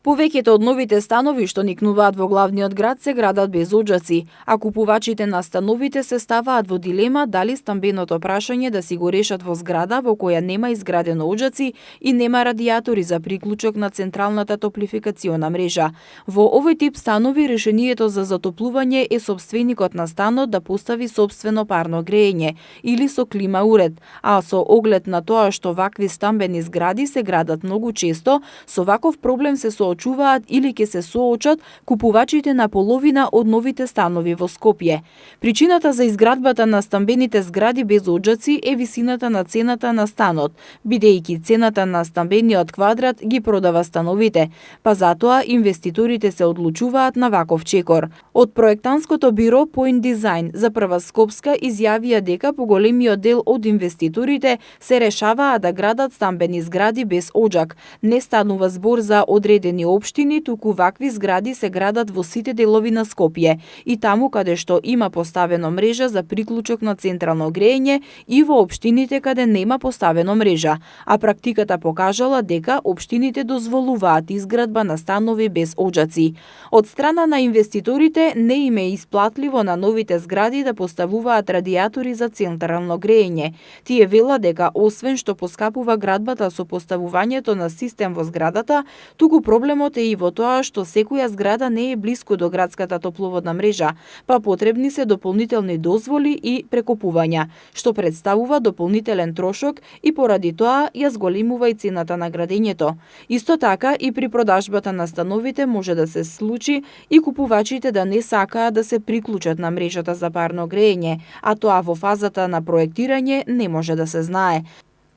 Повеќето од новите станови што никнуваат во главниот град се градат без оџаци, а купувачите на становите се ставаат во дилема дали стамбеното прашање да си го решат во зграда во која нема изградено оџаци и нема радиатори за приклучок на централната топлификациона мрежа. Во овој тип станови решението за затоплување е сопственикот на станот да постави сопствено парно грејење или со клима уред, а со оглед на тоа што вакви стамбени згради се градат многу често, со ваков проблем се соочуваат или ќе се соочат купувачите на половина од новите станови во Скопје. Причината за изградбата на стамбените згради без оџаци е висината на цената на станот, бидејќи цената на стамбениот квадрат ги продава становите, па затоа инвеститорите се одлучуваат на ваков чекор. Од проектантското биро Point Design за прва Скопска изјавија дека поголемиот дел од инвеститорите се решаваа да градат стамбени згради без оџак. Не станува збор за одредени општини, туку вакви згради се градат во сите делови на Скопје и таму каде што има поставено мрежа за приклучок на централно грејење и во општините каде нема поставено мрежа, а практиката покажала дека општините дозволуваат изградба на станови без оџаци. Од страна на инвеститорите не им е исплатливо на новите згради да поставуваат радиатори за централно грејење. Тие велат дека освен што поскапува градбата со поставувањето на систем во зградата, туку проблемот е и во тоа што секоја зграда не е блиску до градската топловодна мрежа, па потребни се дополнителни дозволи и прекопувања, што представува дополнителен трошок и поради тоа ја зголемува и цената на градењето. Исто така и при продажбата на становите може да се случи и купувачите да не сакаат да се приклучат на мрежата за парно грејење, а тоа во фазата на проектирање не може да се знае.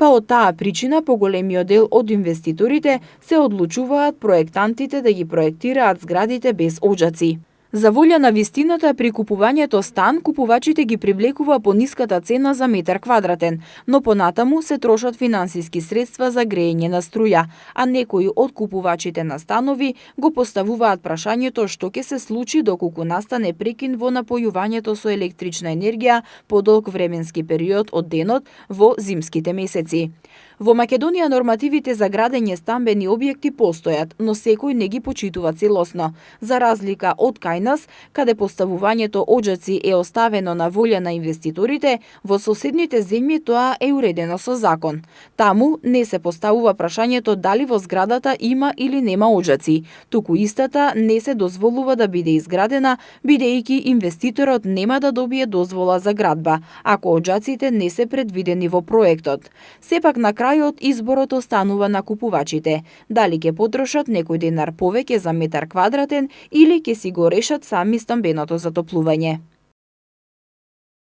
Па од таа причина поголемиот дел од инвеститорите се одлучуваат проектантите да ги проектираат зградите без оџаци. За волја на вистината, при купувањето стан, купувачите ги привлекува пониската цена за метар квадратен, но понатаму се трошат финансиски средства за грејење на струја, а некои од купувачите на станови го поставуваат прашањето што ќе се случи доколку настане прекин во напојувањето со електрична енергија по долг временски период од денот во зимските месеци. Во Македонија нормативите за градење стамбени објекти постојат, но секој не ги почитува целосно. За разлика од кај нас, каде поставувањето оџаци е оставено на волја на инвеститорите, во соседните земји тоа е уредено со закон. Таму не се поставува прашањето дали во зградата има или нема оџаци, туку истата не се дозволува да биде изградена, бидејќи инвеститорот нема да добие дозвола за градба, ако оџаците не се предвидени во проектот. Сепак на крајот изборот останува на купувачите, дали ќе потрошат некој денар повеќе за метар квадратен или ќе си го решат сами стамбеното затоплување.